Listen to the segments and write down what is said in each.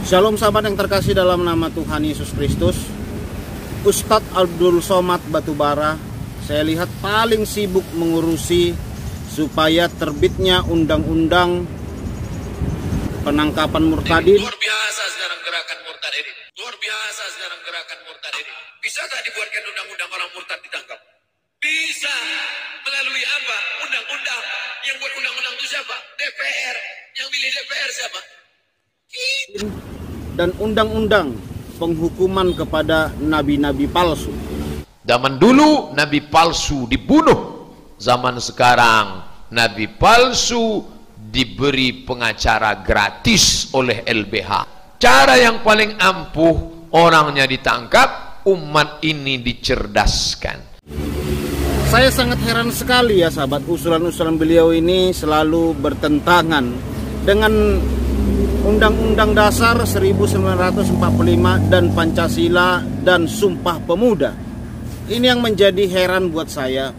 Shalom sahabat yang terkasih dalam nama Tuhan Yesus Kristus. Ustadz Abdul Somad Batubara, saya lihat paling sibuk mengurusi supaya terbitnya undang-undang penangkapan murtadin. Luar biasa sekarang gerakan murtad ini. Luar biasa sekarang gerakan murtad ini. Bisa tak dibuatkan undang-undang orang murtad ditangkap? Bisa. Melalui apa? Undang-undang. Yang buat undang-undang itu siapa? DPR. Yang pilih DPR siapa? Dan undang-undang penghukuman kepada nabi-nabi palsu. Zaman dulu nabi palsu dibunuh, zaman sekarang nabi palsu diberi pengacara gratis oleh LBH. Cara yang paling ampuh, orangnya ditangkap, umat ini dicerdaskan. Saya sangat heran sekali ya sahabat, usulan-usulan beliau ini selalu bertentangan dengan Undang-Undang Dasar 1945 dan Pancasila dan Sumpah Pemuda. Ini yang menjadi heran buat saya.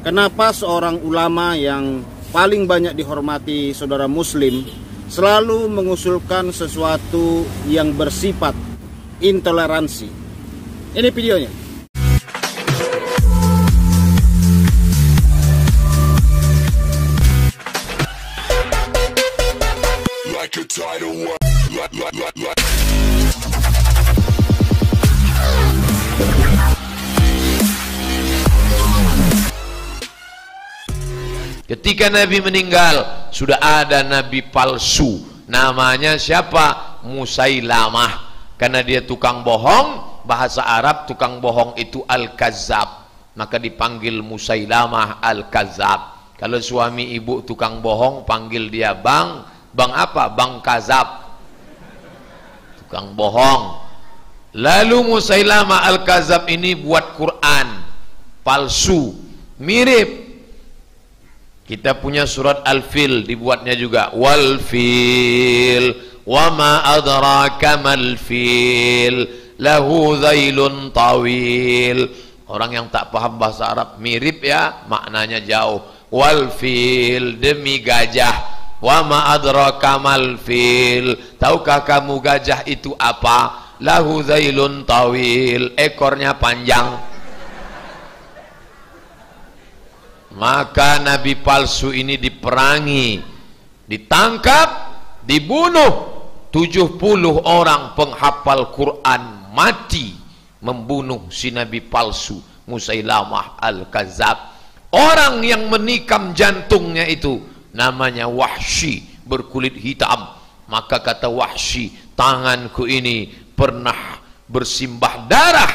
Kenapa seorang ulama yang paling banyak dihormati saudara muslim selalu mengusulkan sesuatu yang bersifat intoleransi? Ini videonya. Ketika Nabi meninggal, sudah ada nabi palsu. Namanya siapa? Musailamah. Karena dia tukang bohong, bahasa Arab tukang bohong itu al-kazzab. Maka dipanggil Musailamah al-kazzab. Kalau suami ibu tukang bohong, panggil dia bang. Bang apa? Bang kazab. Tukang bohong. Lalu Musailamah al-kazzab ini buat Quran palsu, mirip. Kita punya surat Al-Fil, dibuatnya juga wal fil wa ma adraka mal fil lahu dhailun tawil. Orang yang tak paham bahasa Arab mirip ya, maknanya jauh. Wal fil, demi gajah. Wa ma adraka mal fil, tahukah kamu gajah itu apa? Lahu dhailun tawil, ekornya panjang. Maka nabi palsu ini diperangi, ditangkap, dibunuh. 70 orang penghafal Quran mati membunuh si nabi palsu Musailamah al-Kazzab. Orang yang menikam jantungnya itu namanya Wahsy, berkulit hitam. Maka kata Wahsy, tanganku ini pernah bersimbah darah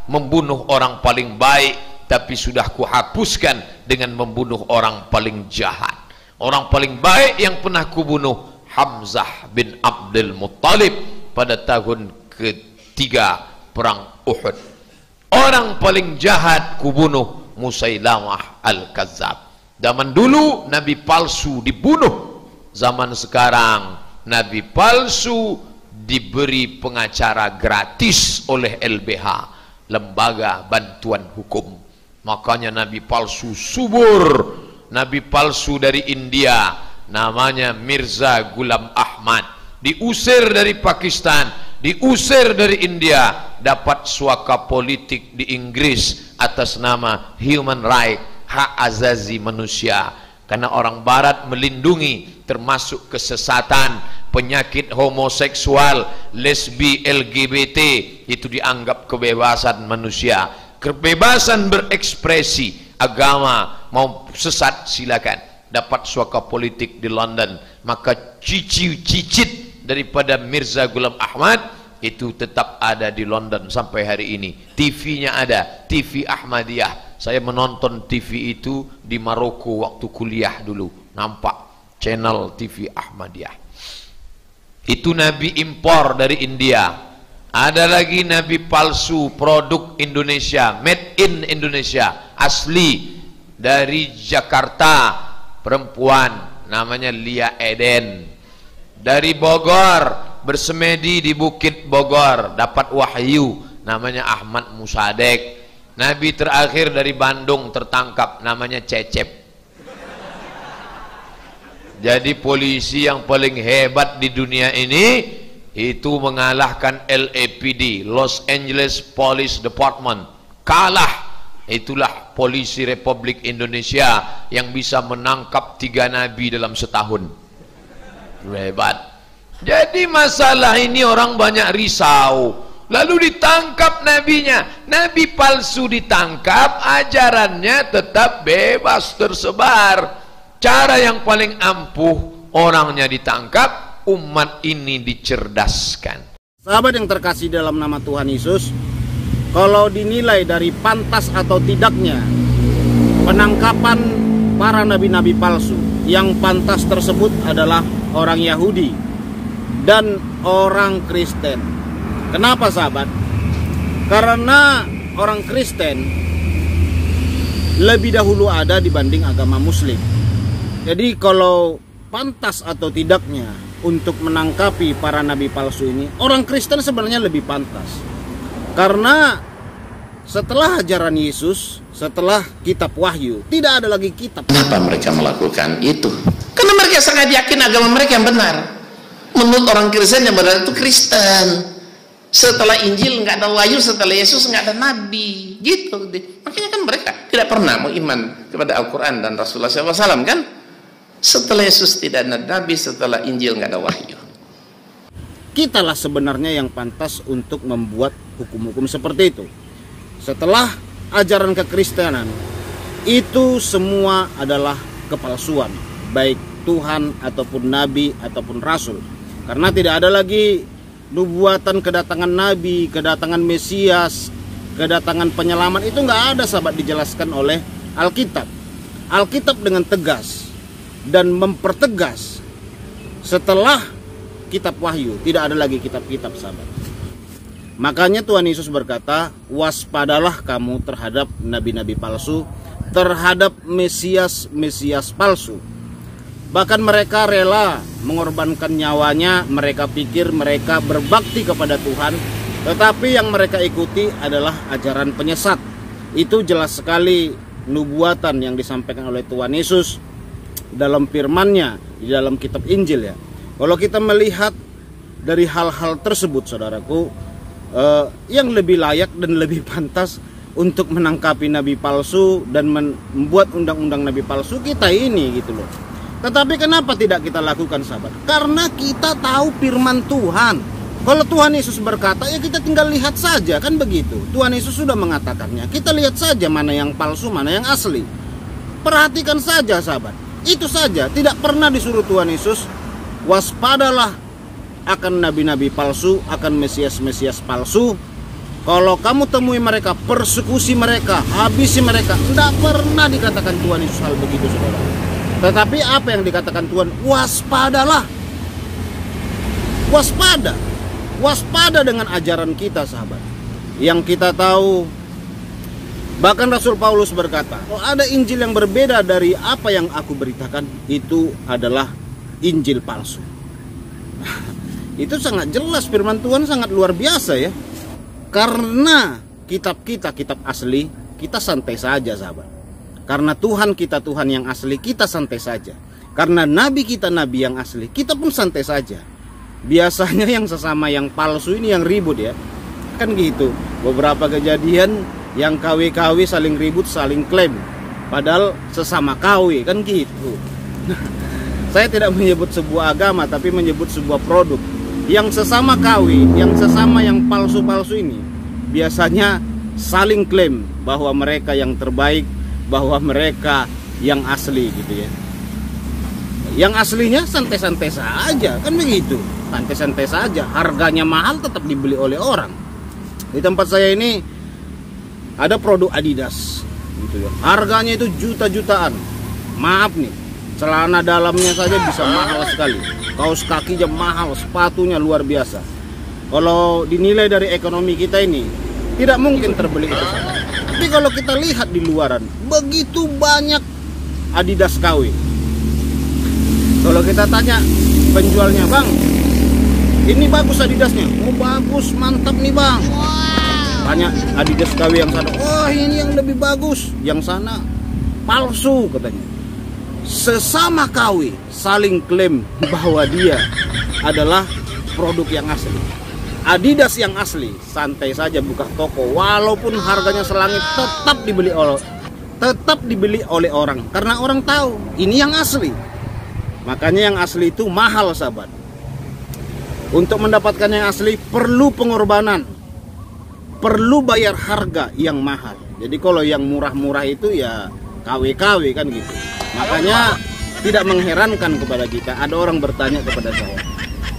membunuh orang paling baik, tapi sudah kuhapuskan dengan membunuh orang paling jahat. Orang paling baik yang pernah kubunuh Hamzah bin Abdul Muttalib pada tahun ketiga perang Uhud. Orang paling jahat kubunuh Musailamah al-Kazzab. Zaman dulu nabi palsu dibunuh, zaman sekarang nabi palsu diberi pengacara gratis oleh LBH, Lembaga Bantuan Hukum. Makanya nabi palsu subur. Nabi palsu dari India namanya Mirza Ghulam Ahmad, diusir dari Pakistan, diusir dari India, dapat suaka politik di Inggris atas nama human right, hak azazi manusia. Karena orang barat melindungi termasuk kesesatan, penyakit homoseksual, lesbi, LGBT, itu dianggap kebebasan manusia. Kebebasan berekspresi agama, mau sesat silakan. Dapat suaka politik di London. Maka cicit daripada Mirza Ghulam Ahmad itu tetap ada di London sampai hari ini. TV-nya ada, TV Ahmadiyah. Saya menonton TV itu di Maroko waktu kuliah dulu, nampak channel TV Ahmadiyah. Itu nabi impor dari India. Ada lagi nabi palsu produk Indonesia, made in Indonesia, asli dari Jakarta, perempuan namanya Lia Eden. Dari Bogor, bersemedi di Bukit Bogor, dapat wahyu, namanya Ahmad Musadek. Nabi terakhir dari Bandung tertangkap, namanya Cecep. Jadi polisi yang paling hebat di dunia ini itu mengalahkan LAPD, Los Angeles Police Department. Kalah. Itulah polisi Republik Indonesia yang bisa menangkap 3 nabi dalam setahun. Hebat. Jadi masalah ini orang banyak risau. Lalu ditangkap nabinya. Nabi palsu ditangkap, ajarannya tetap bebas tersebar. Cara yang paling ampuh, orangnya ditangkap, umat ini dicerdaskan. Sahabat yang terkasih dalam nama Tuhan Yesus, kalau dinilai dari pantas atau tidaknya penangkapan para nabi-nabi palsu, yang pantas tersebut adalah orang Yahudi dan orang Kristen. Kenapa sahabat? Karena orang Kristen lebih dahulu ada dibanding agama Muslim. Jadi kalau pantas atau tidaknya untuk menangkapi para nabi palsu ini, orang Kristen sebenarnya lebih pantas. Karena setelah ajaran Yesus, setelah kitab Wahyu, tidak ada lagi kitab. Kenapa mereka melakukan itu? Karena mereka sangat yakin agama mereka yang benar. Menurut orang Kristen yang benar itu Kristen. Setelah Injil nggak ada Wahyu, setelah Yesus nggak ada Nabi, gitu. Makanya kan mereka tidak pernah mau iman kepada Al-Quran dan Rasulullah SAW kan? Setelah Yesus tidak ada Nabi, setelah Injil nggak ada Wahyu. Kitalah sebenarnya yang pantas untuk membuat hukum-hukum seperti itu. Setelah ajaran kekristenan, itu semua adalah kepalsuan, baik Tuhan ataupun Nabi ataupun Rasul. Karena tidak ada lagi nubuatan kedatangan Nabi, kedatangan Mesias, kedatangan penyelamat. Itu nggak ada sahabat dijelaskan oleh Alkitab. Alkitab dengan tegas dan mempertegas setelah kitab Wahyu, tidak ada lagi kitab-kitab sahabat. Makanya Tuhan Yesus berkata, waspadalah kamu terhadap nabi-nabi palsu, terhadap Mesias palsu. Bahkan mereka rela mengorbankan nyawanya, mereka pikir mereka berbakti kepada Tuhan, tetapi yang mereka ikuti adalah ajaran penyesat. Itu jelas sekali nubuatan yang disampaikan oleh Tuhan Yesus dalam firman-Nya di dalam kitab Injil ya. Kalau kita melihat dari hal-hal tersebut saudaraku, yang lebih layak dan lebih pantas untuk menangkapi nabi palsu dan membuat undang-undang nabi palsu kita ini gitu loh. Tetapi kenapa tidak kita lakukan sahabat? Karena kita tahu firman Tuhan. Kalau Tuhan Yesus berkata, ya kita tinggal lihat saja, kan begitu. Tuhan Yesus sudah mengatakannya. Kita lihat saja mana yang palsu, mana yang asli. Perhatikan saja sahabat. Itu saja, tidak pernah disuruh Tuhan Yesus waspadalah akan nabi-nabi palsu, akan Mesias-Mesias palsu. Kalau kamu temui mereka, persekusi mereka, habisi mereka. Tidak pernah dikatakan Tuhan Yesus hal begitu saudara. Tetapi apa yang dikatakan Tuhan? Waspadalah. Waspada. Waspada dengan ajaran kita sahabat. Yang kita tahu, bahkan Rasul Paulus berkata, kalau ada Injil yang berbeda dari apa yang aku beritakan, itu adalah Injil palsu. Itu sangat jelas, firman Tuhan sangat luar biasa ya. Karena kitab kita, kitab asli, kita santai saja sahabat. Karena Tuhan kita Tuhan yang asli, kita santai saja. Karena Nabi kita Nabi yang asli, kita pun santai saja. Biasanya yang sesama yang palsu ini yang ribut ya. Kan gitu. Beberapa kejadian yang KW-KW saling ribut, saling klaim. Padahal sesama KW, kan gitu. Saya tidak menyebut sebuah agama, tapi menyebut sebuah produk. Yang sesama KW, yang sesama yang palsu-palsu ini, biasanya saling klaim bahwa mereka yang terbaik, bahwa mereka yang asli gitu ya. Yang aslinya santai-santai saja, kan begitu. Santai-santai saja, harganya mahal tetap dibeli oleh orang. Di tempat saya ini ada produk Adidas gitu ya. Harganya itu juta-jutaan. Maaf nih, celana dalamnya saja bisa mahal sekali. Kaos kaki aja mahal, sepatunya luar biasa. Kalau dinilai dari ekonomi kita ini, tidak mungkin terbeli itu saja. Tapi kalau kita lihat di luaran, begitu banyak Adidas KW. Kalau kita tanya penjualnya, bang, ini bagus Adidasnya. Oh bagus, mantap nih bang. Tanya Adidas KW yang sana, oh ini yang lebih bagus. Yang sana palsu katanya. Sesama KW saling klaim bahwa dia adalah produk yang asli. Adidas yang asli, santai saja buka toko, walaupun harganya selangit tetap dibeli oleh orang, karena orang tahu ini yang asli. Makanya yang asli itu mahal, sahabat. Untuk mendapatkan yang asli perlu pengorbanan, perlu bayar harga yang mahal. Jadi kalau yang murah-murah itu ya KW-KW kan gitu. Makanya tidak mengherankan kepada kita, ada orang bertanya kepada saya,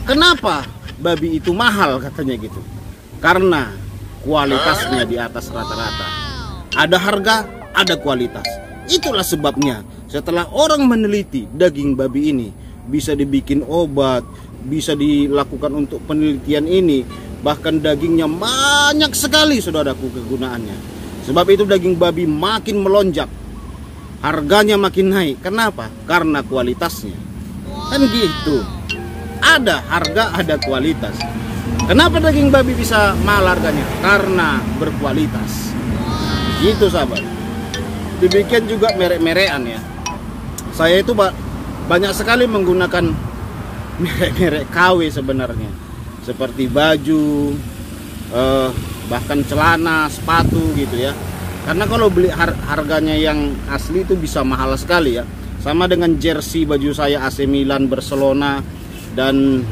kenapa babi itu mahal, katanya gitu. Karena kualitasnya di atas rata-rata. Ada harga, ada kualitas. Itulah sebabnya setelah orang meneliti daging babi ini, bisa dibikin obat, bisa dilakukan untuk penelitian ini, bahkan dagingnya banyak sekali, saudaraku, kegunaannya. Sebab itu daging babi makin melonjak, harganya makin naik. Kenapa? Karena kualitasnya. Kan gitu. Ada harga, ada kualitas. Kenapa daging babi bisa mahal harganya? Karena berkualitas. Gitu, sahabat. Dibikin juga merek-merekan ya. Saya itu banyak sekali menggunakan merek-merek KW sebenarnya, seperti baju, bahkan celana, sepatu gitu ya. Karena kalau beli harganya yang asli itu bisa mahal sekali ya. Sama dengan jersey baju saya AC Milan, Barcelona, dan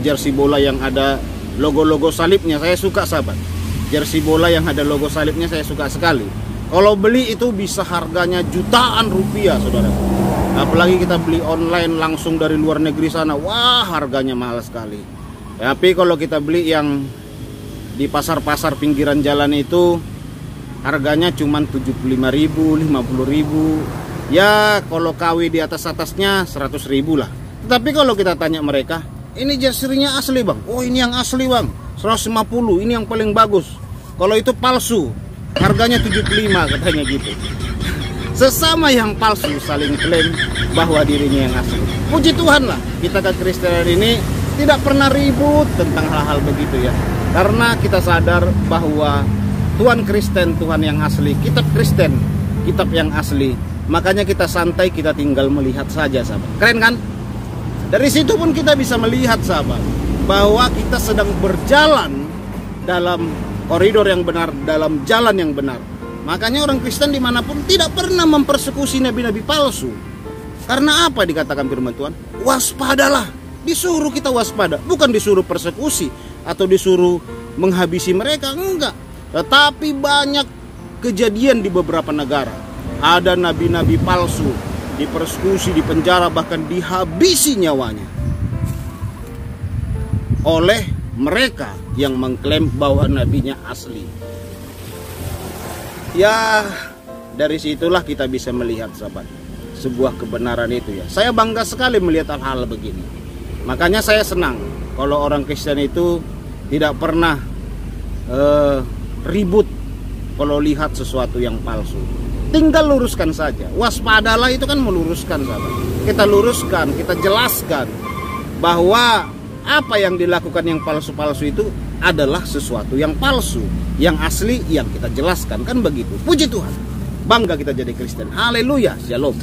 jersey bola yang ada logo-logo salibnya. Saya suka, sahabat. Jersey bola yang ada logo salibnya saya suka sekali. Kalau beli itu bisa harganya jutaan rupiah, saudara. Apalagi kita beli online langsung dari luar negeri sana, wah harganya mahal sekali. Tapi kalau kita beli yang di pasar-pasar pinggiran jalan itu harganya cuma 75.000, 50.000. Ya kalau KW di atasnya 100.000 lah. Tapi kalau kita tanya mereka, ini jersey-nya asli bang? Oh ini yang asli bang, 150, ini yang paling bagus. Kalau itu palsu, harganya 75 katanya gitu. Sesama yang palsu saling klaim bahwa dirinya yang asli. Puji Tuhan lah, kita ke Kristen ini tidak pernah ribut tentang hal-hal begitu ya. Karena kita sadar bahwa Tuhan Kristen, Tuhan yang asli, kitab Kristen, kitab yang asli. Makanya kita santai, kita tinggal melihat saja, sahabat. Keren kan? Dari situ pun kita bisa melihat, sahabat, bahwa kita sedang berjalan dalam koridor yang benar, dalam jalan yang benar. Makanya orang Kristen dimanapun tidak pernah mempersekusi nabi-nabi palsu. Karena apa dikatakan firman Tuhan? Waspadalah. Disuruh kita waspada, bukan disuruh persekusi atau disuruh menghabisi mereka, enggak. Tetapi banyak kejadian di beberapa negara. Ada nabi-nabi palsu dipersekusi, dipenjara, bahkan dihabisi nyawanya oleh mereka yang mengklaim bahwa nabinya asli. Ya, dari situlah kita bisa melihat, sahabat, sebuah kebenaran itu ya. Saya bangga sekali melihat hal-hal begini. Makanya saya senang kalau orang Kristen itu tidak pernah ribut kalau lihat sesuatu yang palsu. Tinggal luruskan saja. Waspadalah itu kan meluruskan, sahabat. Kita luruskan, kita jelaskan bahwa apa yang dilakukan yang palsu-palsu itu adalah sesuatu yang palsu. Yang asli yang kita jelaskan, kan begitu. Puji Tuhan. Bangga kita jadi Kristen. Haleluya. Shalom.